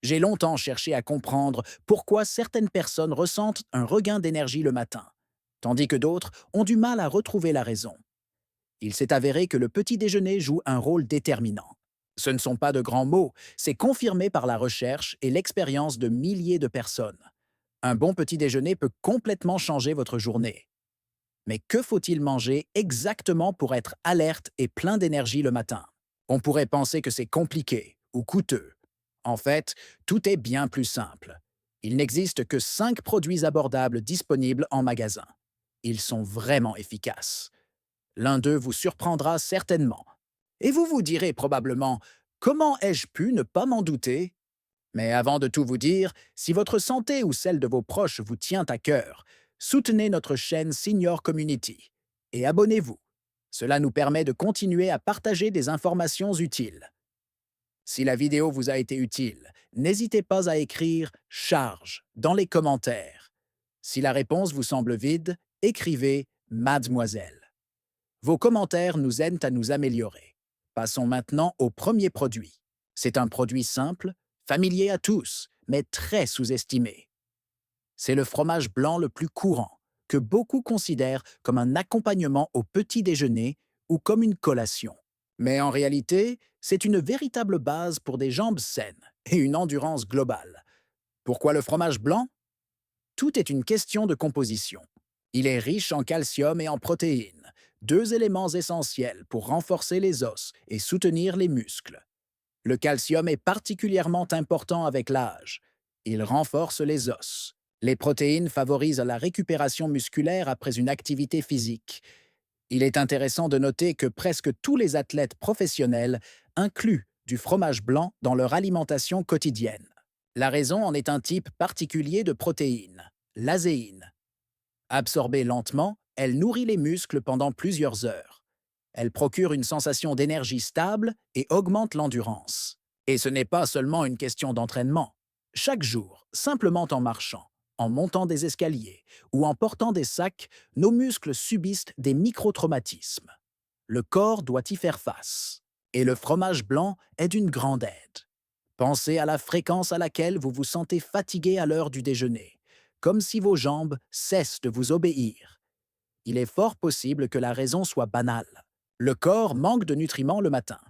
J'ai longtemps cherché à comprendre pourquoi certaines personnes ressentent un regain d'énergie le matin, tandis que d'autres ont du mal à retrouver la raison. Il s'est avéré que le petit déjeuner joue un rôle déterminant. Ce ne sont pas de grands mots, c'est confirmé par la recherche et l'expérience de milliers de personnes. Un bon petit déjeuner peut complètement changer votre journée. Mais que faut-il manger exactement pour être alerte et plein d'énergie le matin? On pourrait penser que c'est compliqué ou coûteux. En fait, tout est bien plus simple. Il n'existe que 5 produits abordables disponibles en magasin. Ils sont vraiment efficaces. L'un d'eux vous surprendra certainement. Et vous vous direz probablement, comment ai-je pu ne pas m'en douter? Mais avant de tout vous dire, si votre santé ou celle de vos proches vous tient à cœur, soutenez notre chaîne Senior Community et abonnez-vous. Cela nous permet de continuer à partager des informations utiles. Si la vidéo vous a été utile, n'hésitez pas à écrire «charge» dans les commentaires. Si la réponse vous semble vide, écrivez «mademoiselle». Vos commentaires nous aident à nous améliorer. Passons maintenant au premier produit. C'est un produit simple, familier à tous, mais très sous-estimé. C'est le fromage blanc le plus courant, que beaucoup considèrent comme un accompagnement au petit déjeuner ou comme une collation. Mais en réalité, c'est une véritable base pour des jambes saines et une endurance globale. Pourquoi le fromage blanc? Tout est une question de composition. Il est riche en calcium et en protéines, deux éléments essentiels pour renforcer les os et soutenir les muscles. Le calcium est particulièrement important avec l'âge. Il renforce les os. Les protéines favorisent la récupération musculaire après une activité physique. Il est intéressant de noter que presque tous les athlètes professionnels incluent du fromage blanc dans leur alimentation quotidienne. La raison en est un type particulier de protéine, l'azéine. Absorbée lentement, elle nourrit les muscles pendant plusieurs heures. Elle procure une sensation d'énergie stable et augmente l'endurance. Et ce n'est pas seulement une question d'entraînement. Chaque jour, simplement en marchant, en montant des escaliers ou en portant des sacs, nos muscles subissent des microtraumatismes. Le corps doit y faire face. Et le fromage blanc est d'une grande aide. Pensez à la fréquence à laquelle vous vous sentez fatigué à l'heure du déjeuner, comme si vos jambes cessent de vous obéir. Il est fort possible que la raison soit banale. Le corps manque de nutriments le matin.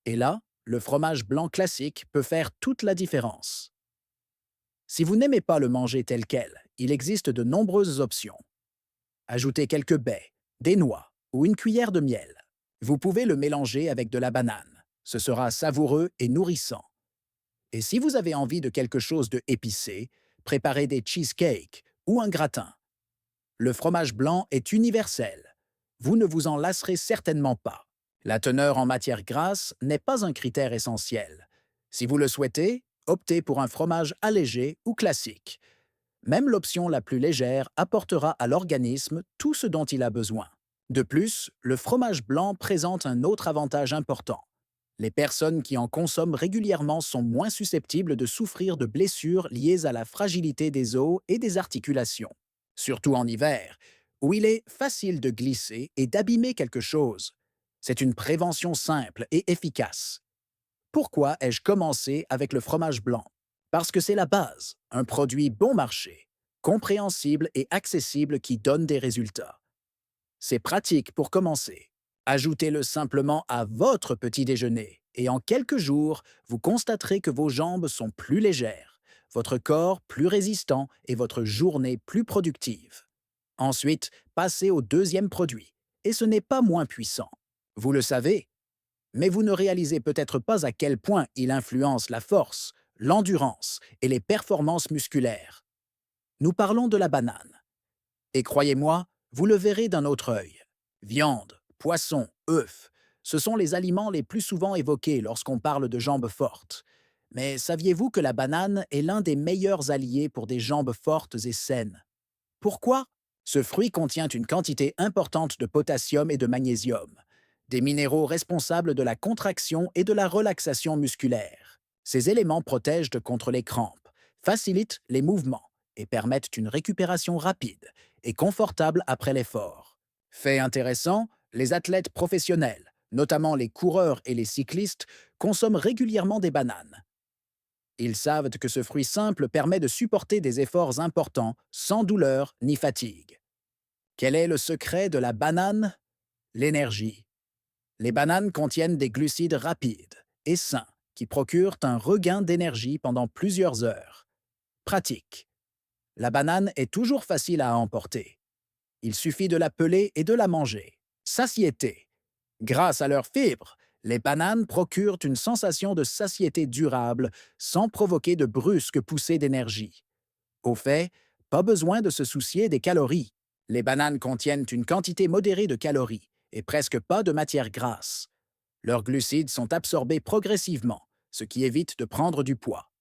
Et là, le fromage blanc classique peut faire toute la différence. Si vous n'aimez pas le manger tel quel, il existe de nombreuses options. Ajoutez quelques baies, des noix ou une cuillère de miel. Vous pouvez le mélanger avec de la banane. Ce sera savoureux et nourrissant. Et si vous avez envie de quelque chose de épicé, préparez des cheesecakes ou un gratin. Le fromage blanc est universel. Vous ne vous en lasserez certainement pas. La teneur en matière grasse n'est pas un critère essentiel. Si vous le souhaitez, optez pour un fromage allégé ou classique. Même l'option la plus légère apportera à l'organisme tout ce dont il a besoin. De plus, le fromage blanc présente un autre avantage important. Les personnes qui en consomment régulièrement sont moins susceptibles de souffrir de blessures liées à la fragilité des os et des articulations. Surtout en hiver, où il est facile de glisser et d'abîmer quelque chose. C'est une prévention simple et efficace. Pourquoi ai-je commencé avec le fromage blanc? Parce que c'est la base, un produit bon marché, compréhensible et accessible qui donne des résultats. C'est pratique pour commencer. Ajoutez-le simplement à votre petit déjeuner et en quelques jours, vous constaterez que vos jambes sont plus légères, votre corps plus résistant et votre journée plus productive. Ensuite, passez au deuxième produit, et ce n'est pas moins puissant. Vous le savez, mais vous ne réalisez peut-être pas à quel point il influence la force, l'endurance et les performances musculaires. Nous parlons de la banane. Et croyez-moi, vous le verrez d'un autre œil. Viande, poisson, œufs, ce sont les aliments les plus souvent évoqués lorsqu'on parle de jambes fortes. Mais saviez-vous que la banane est l'un des meilleurs alliés pour des jambes fortes et saines? Pourquoi? Ce fruit contient une quantité importante de potassium et de magnésium, des minéraux responsables de la contraction et de la relaxation musculaire. Ces éléments contre les crampes, facilitent les mouvements et permettent une récupération rapide et confortable après l'effort. Fait intéressant, les athlètes professionnels, notamment les coureurs et les cyclistes, consomment régulièrement des bananes. Ils savent que ce fruit simple permet de supporter des efforts importants sans douleur ni fatigue. Quel est le secret de la banane? L'énergie. Les bananes contiennent des glucides rapides et sains qui procurent un regain d'énergie pendant plusieurs heures. Pratique. La banane est toujours facile à emporter. Il suffit de la peler et de la manger. Satiété. Grâce à leurs fibres, les bananes procurent une sensation de satiété durable sans provoquer de brusques poussées d'énergie. Au fait, pas besoin de se soucier des calories. Les bananes contiennent une quantité modérée de calories et presque pas de matière grasse. Leurs glucides sont absorbés progressivement, ce qui évite de prendre du poids.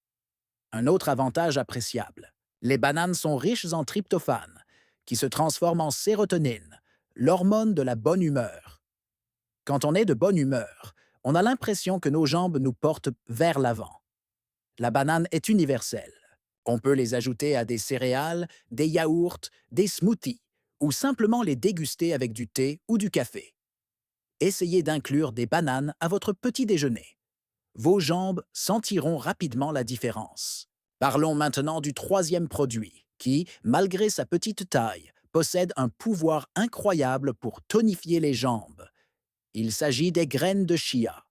Un autre avantage appréciable. Les bananes sont riches en tryptophane, qui se transforme en sérotonine, l'hormone de la bonne humeur. Quand on est de bonne humeur, on a l'impression que nos jambes nous portent vers l'avant. La banane est universelle. On peut les ajouter à des céréales, des yaourts, des smoothies, ou simplement les déguster avec du thé ou du café. Essayez d'inclure des bananes à votre petit déjeuner. Vos jambes sentiront rapidement la différence. Parlons maintenant du troisième produit, qui, malgré sa petite taille, possède un pouvoir incroyable pour tonifier les jambes. Il s'agit des graines de chia.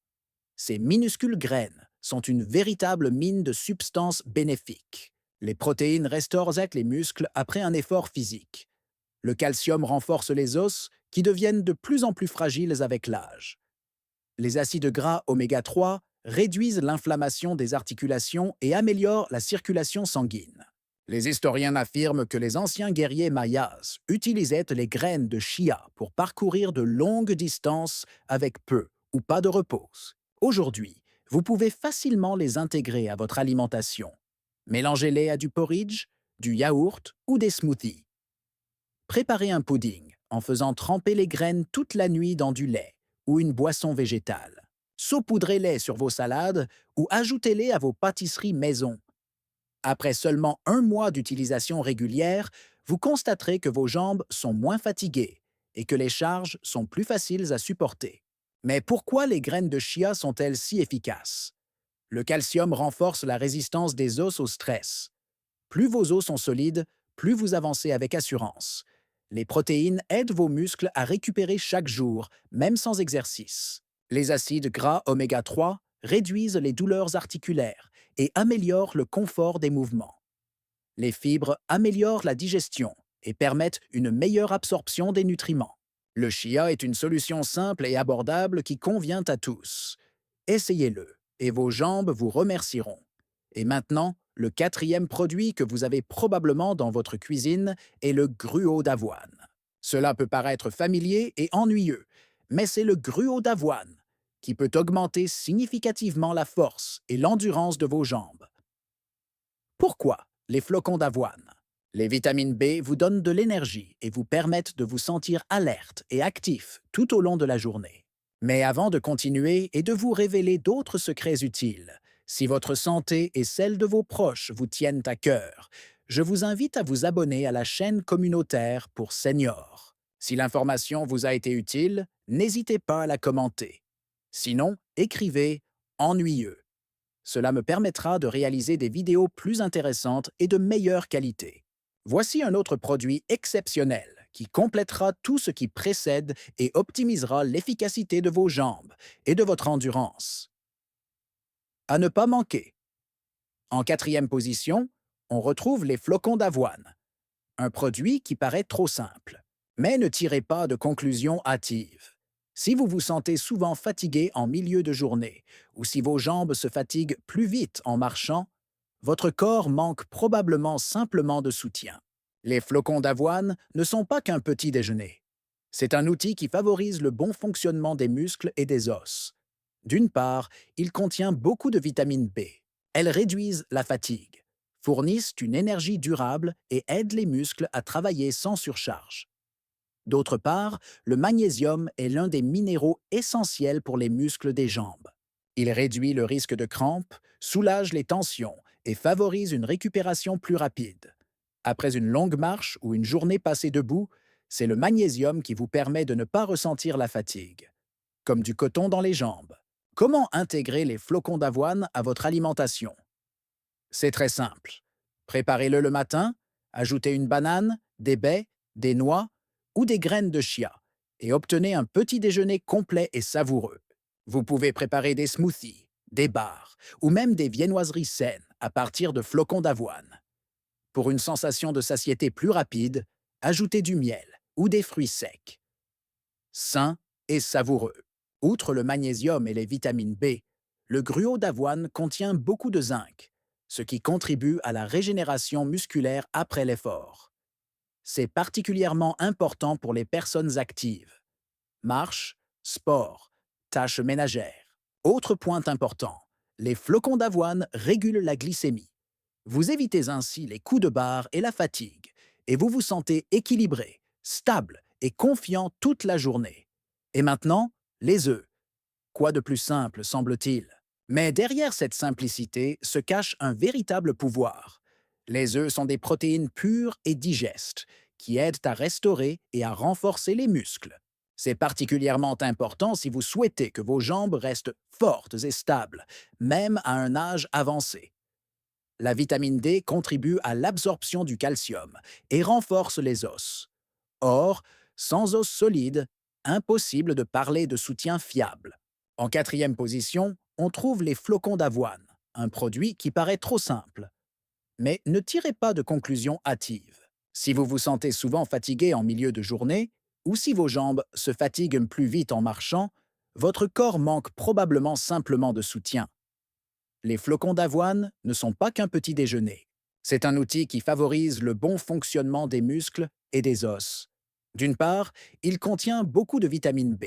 Ces minuscules graines sont une véritable mine de substances bénéfiques. Les protéines restaurent les muscles après un effort physique. Le calcium renforce les os, qui deviennent de plus en plus fragiles avec l'âge. Les acides gras oméga 3 réduisent l'inflammation des articulations et améliorent la circulation sanguine. Les historiens affirment que les anciens guerriers mayas utilisaient les graines de chia pour parcourir de longues distances avec peu ou pas de repos. Aujourd'hui, vous pouvez facilement les intégrer à votre alimentation. Mélangez-les à du porridge, du yaourt ou des smoothies. Préparez un pudding en faisant tremper les graines toute la nuit dans du lait ou une boisson végétale. Saupoudrez-les sur vos salades ou ajoutez-les à vos pâtisseries maison. Après seulement un mois d'utilisation régulière, vous constaterez que vos jambes sont moins fatiguées et que les charges sont plus faciles à supporter. Mais pourquoi les graines de chia sont-elles si efficaces? Le calcium renforce la résistance des os au stress. Plus vos os sont solides, plus vous avancez avec assurance. Les protéines aident vos muscles à récupérer chaque jour, même sans exercice. Les acides gras oméga 3 réduisent les douleurs articulaires et améliorent le confort des mouvements. Les fibres améliorent la digestion et permettent une meilleure absorption des nutriments. Le chia est une solution simple et abordable qui convient à tous. Essayez-le et vos jambes vous remercieront. Et maintenant, le quatrième produit que vous avez probablement dans votre cuisine est le gruau d'avoine. Cela peut paraître familier et ennuyeux, mais c'est le gruau d'avoine qui peut augmenter significativement la force et l'endurance de vos jambes. Pourquoi les flocons d'avoine? Les vitamines B vous donnent de l'énergie et vous permettent de vous sentir alerte et actif tout au long de la journée. Mais avant de continuer et de vous révéler d'autres secrets utiles, si votre santé et celle de vos proches vous tiennent à cœur, je vous invite à vous abonner à la chaîne communautaire pour seniors. Si l'information vous a été utile, n'hésitez pas à la commenter. Sinon, écrivez ennuyeux. Cela me permettra de réaliser des vidéos plus intéressantes et de meilleure qualité. Voici un autre produit exceptionnel qui complétera tout ce qui précède et optimisera l'efficacité de vos jambes et de votre endurance. À ne pas manquer. En quatrième position, on retrouve les flocons d'avoine, un produit qui paraît trop simple. Mais ne tirez pas de conclusions hâtives. Si vous vous sentez souvent fatigué en milieu de journée ou si vos jambes se fatiguent plus vite en marchant, votre corps manque probablement simplement de soutien. Les flocons d'avoine ne sont pas qu'un petit déjeuner. C'est un outil qui favorise le bon fonctionnement des muscles et des os. D'une part, il contient beaucoup de vitamine B. Elles réduisent la fatigue, fournissent une énergie durable et aident les muscles à travailler sans surcharge. D'autre part, le magnésium est l'un des minéraux essentiels pour les muscles des jambes. Il réduit le risque de crampes, soulage les tensions et favorise une récupération plus rapide. Après une longue marche ou une journée passée debout, c'est le magnésium qui vous permet de ne pas ressentir la fatigue. Comme du coton dans les jambes. Comment intégrer les flocons d'avoine à votre alimentation? C'est très simple. Préparez-le le matin, ajoutez une banane, des baies, des noix ou des graines de chia et obtenez un petit déjeuner complet et savoureux. Vous pouvez préparer des smoothies, des bars ou même des viennoiseries saines à partir de flocons d'avoine. Pour une sensation de satiété plus rapide, ajoutez du miel ou des fruits secs. Sain et savoureux. Outre le magnésium et les vitamines B, le gruau d'avoine contient beaucoup de zinc, ce qui contribue à la régénération musculaire après l'effort. C'est particulièrement important pour les personnes actives. Marche, sport, tâches ménagères. Autre point important, les flocons d'avoine régulent la glycémie. Vous évitez ainsi les coups de barre et la fatigue, et vous vous sentez équilibré, stable et confiant toute la journée. Et maintenant, les œufs. Quoi de plus simple, semble-t-il? Mais derrière cette simplicité se cache un véritable pouvoir. Les œufs sont des protéines pures et digestes, qui aident à restaurer et à renforcer les muscles. C'est particulièrement important si vous souhaitez que vos jambes restent fortes et stables, même à un âge avancé. La vitamine D contribue à l'absorption du calcium et renforce les os. Or, sans os solides, impossible de parler de soutien fiable. En quatrième position, on trouve les flocons d'avoine, un produit qui paraît trop simple. Mais ne tirez pas de conclusions hâtives. Si vous vous sentez souvent fatigué en milieu de journée, ou si vos jambes se fatiguent plus vite en marchant, votre corps manque probablement simplement de soutien. Les flocons d'avoine ne sont pas qu'un petit déjeuner. C'est un outil qui favorise le bon fonctionnement des muscles et des os. D'une part, il contient beaucoup de vitamine B.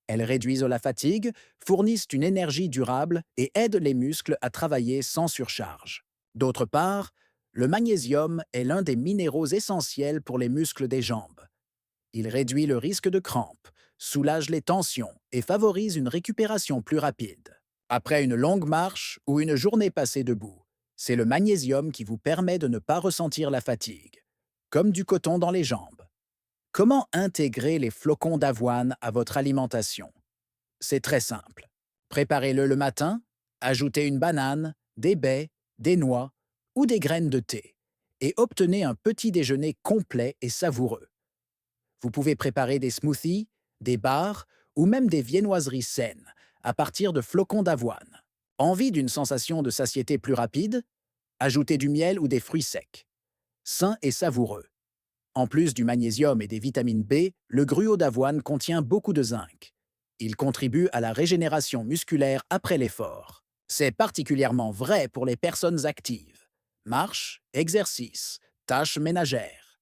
Elles réduisent la fatigue, fournissent une énergie durable et aident les muscles à travailler sans surcharge. D'autre part, le magnésium est l'un des minéraux essentiels pour les muscles des jambes. Il réduit le risque de crampes, soulage les tensions et favorise une récupération plus rapide. Après une longue marche ou une journée passée debout, c'est le magnésium qui vous permet de ne pas ressentir la fatigue, comme du coton dans les jambes. Comment intégrer les flocons d'avoine à votre alimentation? C'est très simple. Préparez-le le matin, ajoutez une banane, des baies, des noix ou des graines de thé et obtenez un petit déjeuner complet et savoureux. Vous pouvez préparer des smoothies, des bars ou même des viennoiseries saines à partir de flocons d'avoine. Envie d'une sensation de satiété plus rapide? Ajoutez du miel ou des fruits secs. Sain et savoureux. En plus du magnésium et des vitamines B, le gruau d'avoine contient beaucoup de zinc. Il contribue à la régénération musculaire après l'effort. C'est particulièrement vrai pour les personnes actives. Marche, exercice, tâches ménagères.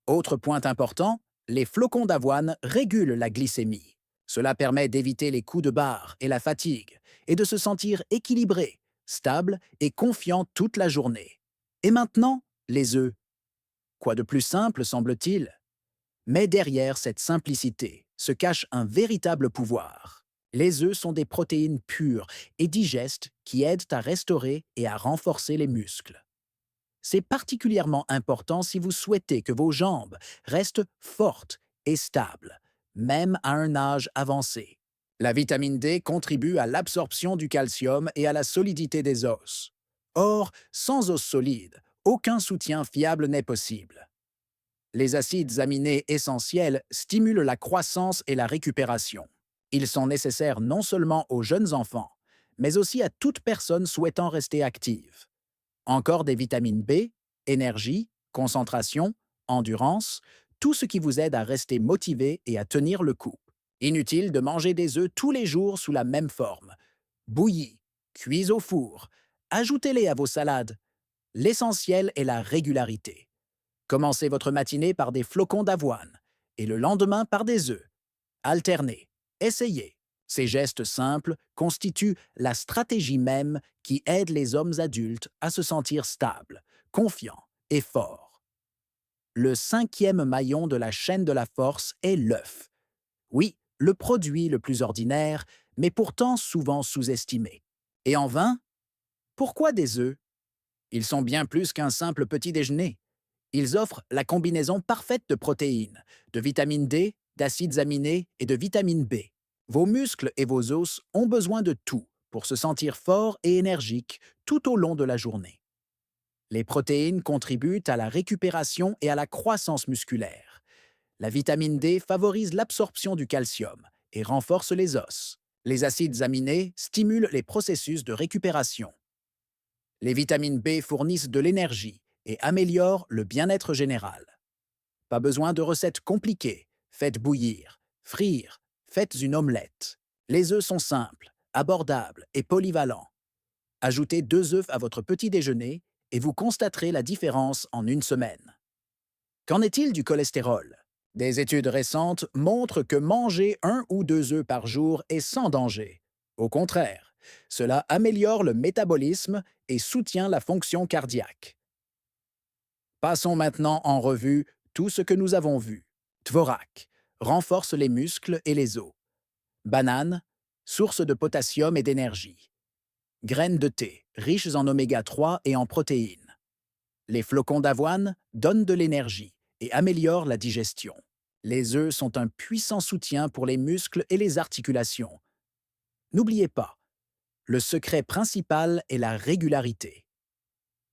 Autre point important, les flocons d'avoine régulent la glycémie. Cela permet d'éviter les coups de barre et la fatigue et de se sentir équilibré, stable et confiant toute la journée. Et maintenant, les œufs. Quoi de plus simple, semble-t-il? Mais derrière cette simplicité se cache un véritable pouvoir. Les œufs sont des protéines pures et digestes qui aident à restaurer et à renforcer les muscles. C'est particulièrement important si vous souhaitez que vos jambes restent fortes et stables, même à un âge avancé. La vitamine D contribue à l'absorption du calcium et à la solidité des os. Or, sans os solides, aucun soutien fiable n'est possible. Les acides aminés essentiels stimulent la croissance et la récupération. Ils sont nécessaires non seulement aux jeunes enfants, mais aussi à toute personne souhaitant rester active. Encore des vitamines B, énergie, concentration, endurance, tout ce qui vous aide à rester motivé et à tenir le coup. Inutile de manger des œufs tous les jours sous la même forme. Bouillis, cuits au four, ajoutez-les à vos salades. L'essentiel est la régularité. Commencez votre matinée par des flocons d'avoine et le lendemain par des œufs. Alternez, essayez. Ces gestes simples constituent la stratégie même qui aide les hommes adultes à se sentir stables, confiants et forts. Le cinquième maillon de la chaîne de la force est l'œuf. Oui, le produit le plus ordinaire, mais pourtant souvent sous-estimé. Et en vain? Pourquoi des œufs? Ils sont bien plus qu'un simple petit déjeuner. Ils offrent la combinaison parfaite de protéines, de vitamine D, d'acides aminés et de vitamine B. Vos muscles et vos os ont besoin de tout pour se sentir fort et énergique tout au long de la journée. Les protéines contribuent à la récupération et à la croissance musculaire. La vitamine D favorise l'absorption du calcium et renforce les os. Les acides aminés stimulent les processus de récupération. Les vitamines B fournissent de l'énergie et améliorent le bien-être général. Pas besoin de recettes compliquées. Faites bouillir, frire, faites une omelette. Les œufs sont simples, abordables et polyvalents. Ajoutez 2 œufs à votre petit déjeuner et vous constaterez la différence en une semaine. Qu'en est-il du cholestérol? Des études récentes montrent que manger 1 ou 2 œufs par jour est sans danger. Au contraire, cela améliore le métabolisme et soutient la fonction cardiaque. Passons maintenant en revue tout ce que nous avons vu. Tvorak renforce les muscles et les os. Banane, source de potassium et d'énergie. Graines de thé, riches en oméga 3 et en protéines. Les flocons d'avoine donnent de l'énergie et améliorent la digestion. Les œufs sont un puissant soutien pour les muscles et les articulations. N'oubliez pas, le secret principal est la régularité.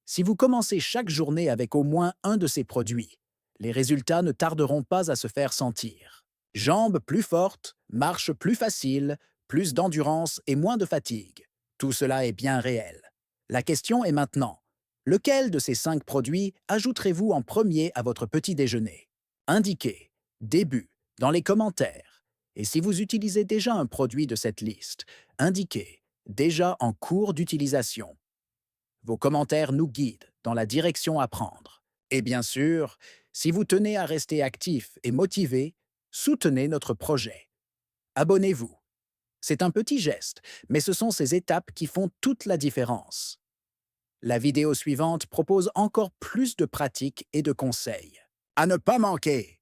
Si vous commencez chaque journée avec au moins un de ces produits, les résultats ne tarderont pas à se faire sentir. Jambes plus fortes, marche plus facile, plus d'endurance et moins de fatigue. Tout cela est bien réel. La question est maintenant, lequel de ces 5 produits ajouterez-vous en premier à votre petit déjeuner? Indiquez début dans les commentaires. Et si vous utilisez déjà un produit de cette liste, indiquez déjà en cours d'utilisation. Vos commentaires nous guident dans la direction à prendre. Et bien sûr, si vous tenez à rester actif et motivé, soutenez notre projet. Abonnez-vous. C'est un petit geste, mais ce sont ces étapes qui font toute la différence. La vidéo suivante propose encore plus de pratiques et de conseils. À ne pas manquer!